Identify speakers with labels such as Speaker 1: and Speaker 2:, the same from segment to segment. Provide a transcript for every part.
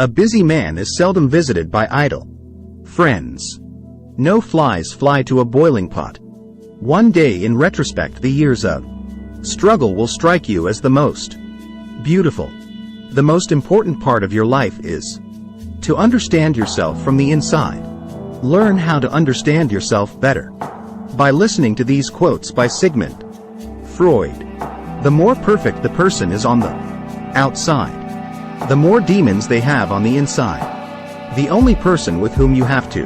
Speaker 1: A busy man is seldom visited by idle friends. No flies fly to a boiling pot. One day in retrospect the years of struggle will strike you as the most beautiful. The most important part of your life is to understand yourself from the inside. Learn how to understand yourself better by listening to these quotes by Sigmund Freud. The more perfect the person is on the outside, the more demons they have on the inside. The only person with whom you have to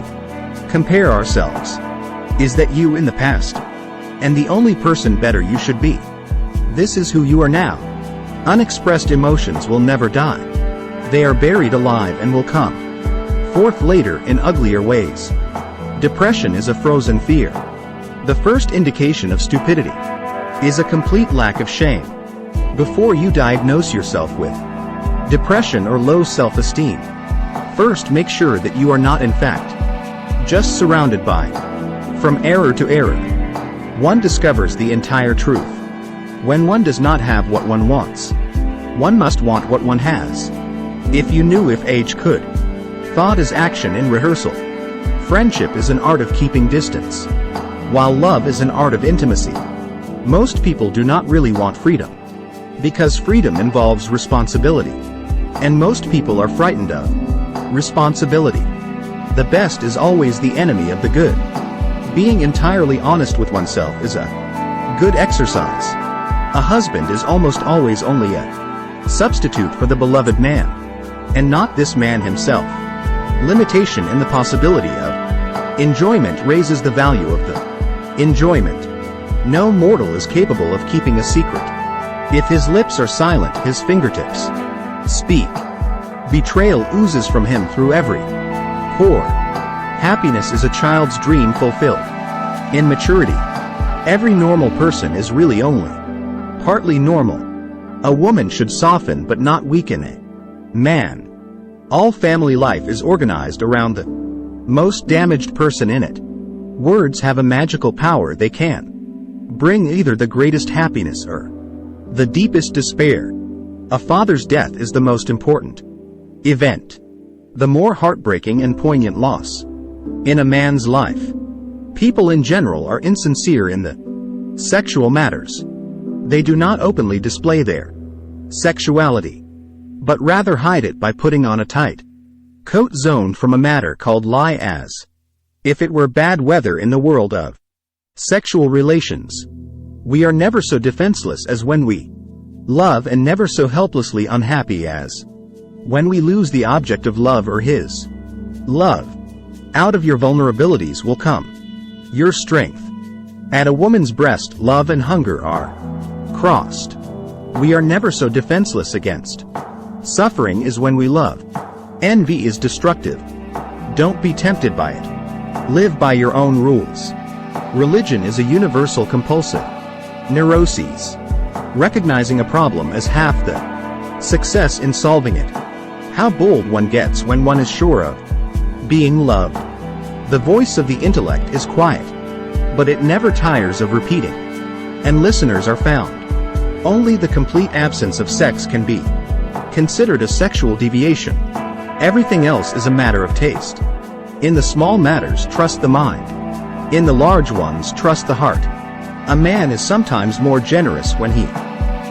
Speaker 1: compare ourselves is that you in the past, and the only person better you should be. This is who you are now. Unexpressed emotions will never die. They are buried alive and will come forth later in uglier ways. Depression is a frozen fear. The first indication of stupidity is a complete lack of shame. Before you diagnose yourself with depression or low self-esteem, first make sure that you are not in fact just surrounded by. From error to error, one discovers the entire truth. When one does not have what one wants, one must want what one has. If you knew if age could. Thought is action in rehearsal. Friendship is an art of keeping distance, while love is an art of intimacy. Most people do not really want freedom, because freedom involves responsibility, and most people are frightened of responsibility. The best is always the enemy of the good. Being entirely honest with oneself is a good exercise. A husband is almost always only a substitute for the beloved man, and not this man himself. Limitation in the possibility of enjoyment raises the value of the enjoyment. No mortal is capable of keeping a secret. If his lips are silent, his fingertips speak. Betrayal oozes from him through every pore. Happiness is a child's dream fulfilled. In maturity, every normal person is really only partly normal. A woman should soften but not weaken a man. All family life is organized around the most damaged person in it. Words have a magical power. They can bring either the greatest happiness or the deepest despair. A father's death is the most important event, the more heartbreaking and poignant loss in a man's life. People in general are insincere in the sexual matters. They do not openly display their sexuality, but rather hide it by putting on a tight coat zoned from a matter called lie, as if it were bad weather in the world of sexual relations. We are never so defenseless as when we love, and never so helplessly unhappy as when we lose the object of love or his love. Out of your vulnerabilities will come your strength. At a woman's breast, love and hunger are crossed. We are never so defenseless against suffering as when we love. Envy is destructive. Don't be tempted by it. Live by your own rules. Religion is a universal compulsive neuroses. Recognizing a problem as half the success in solving it. How bold one gets when one is sure of being loved. The voice of the intellect is quiet, but it never tires of repeating, and listeners are found. Only the complete absence of sex can be considered a sexual deviation. Everything else is a matter of taste. In the small matters, trust the mind. In the large ones, trust the heart. A man is sometimes more generous when he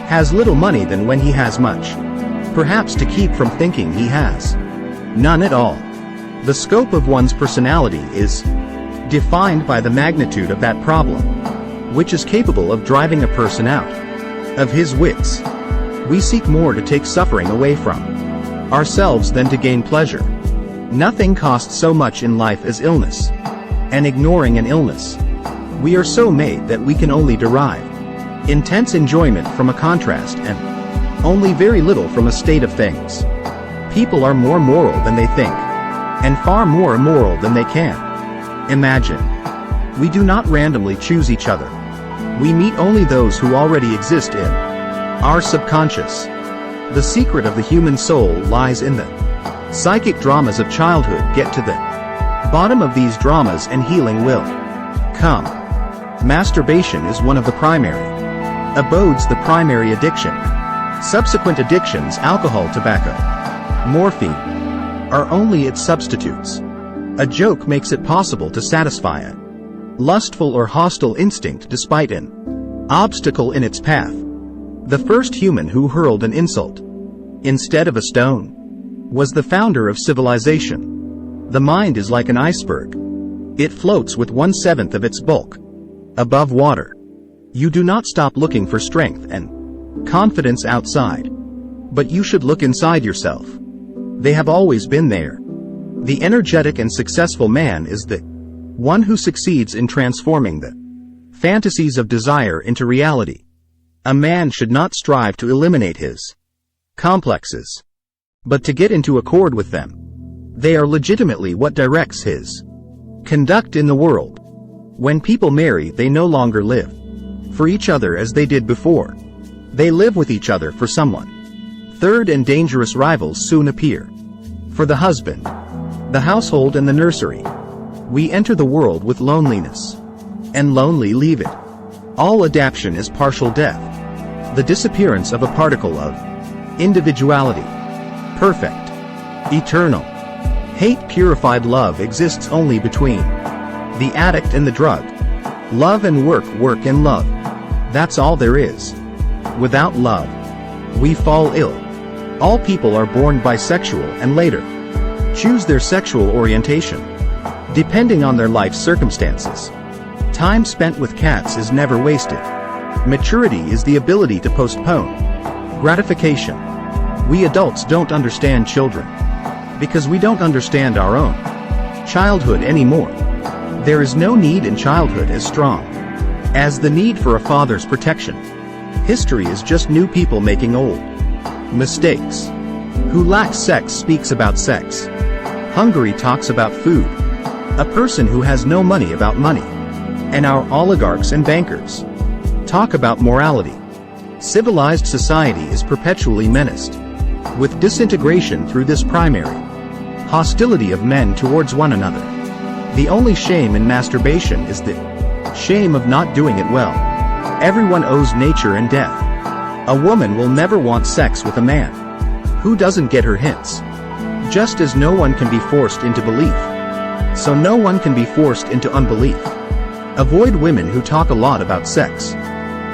Speaker 1: has little money than when he has much. Perhaps to keep from thinking he has none at all. The scope of one's personality is defined by the magnitude of that problem, which is capable of driving a person out of his wits. We seek more to take suffering away from ourselves than to gain pleasure. Nothing costs so much in life as illness, and ignoring an illness. We are so made that we can only derive intense enjoyment from a contrast, and only very little from a state of things. People are more moral than they think, and far more immoral than they can imagine. We do not randomly choose each other. We meet only those who already exist in our subconscious. The secret of the human soul lies in the psychic dramas of childhood. Get to the bottom of these dramas and healing will come. Masturbation is one of the primary abodes, the primary addiction. Subsequent addictions: alcohol, tobacco, morphine, are only its substitutes. A joke makes it possible to satisfy a lustful or hostile instinct despite an obstacle in its path. The first human who hurled an insult instead of a stone was the founder of civilization. The mind is like an iceberg. It floats with 1/7 of its bulk above water. You do not stop looking for strength and confidence outside, but you should look inside yourself. They have always been there. The energetic and successful man is the one who succeeds in transforming the fantasies of desire into reality. A man should not strive to eliminate his complexes, but to get into accord with them. They are legitimately what directs his conduct in the world. When people marry, they no longer live for each other as they did before. They live with each other for someone. Third and dangerous rivals soon appear. For the husband, the household and the nursery. We enter the world with loneliness, and lonely leave it. All adaptation is partial death, the disappearance of a particle of individuality. Perfect, eternal, hate-purified love exists only between the addict and the drug. Love and work, work and love. That's all there is. Without love, we fall ill. All people are born bisexual and later choose their sexual orientation, depending on their life circumstances. Time spent with cats is never wasted. Maturity is the ability to postpone gratification. We adults don't understand children, because we don't understand our own childhood anymore. There is no need in childhood as strong as the need for a father's protection. History is just new people making old mistakes. Who lacks sex speaks about sex. Hungary talks about food. A person who has no money about money. And our oligarchs and bankers talk about morality. Civilized society is perpetually menaced with disintegration through this primary hostility of men towards one another. The only shame in masturbation is the shame of not doing it well. Everyone owes nature and death. A woman will never want sex with a man who doesn't get her hints. Just as no one can be forced into belief, so no one can be forced into unbelief. Avoid women who talk a lot about sex,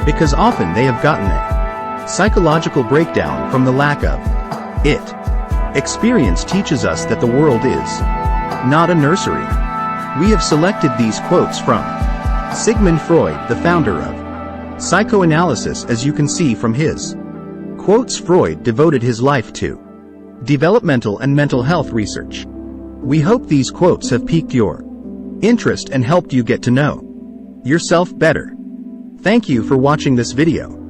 Speaker 1: because often they have gotten a psychological breakdown from the lack of it. Experience teaches us that the world is not a nursery. We have selected these quotes from Sigmund Freud, the founder of psychoanalysis. As you can see from his quotes, Freud devoted his life to developmental and mental health research. We hope these quotes have piqued your interest and helped you get to know yourself better. Thank you for watching this video.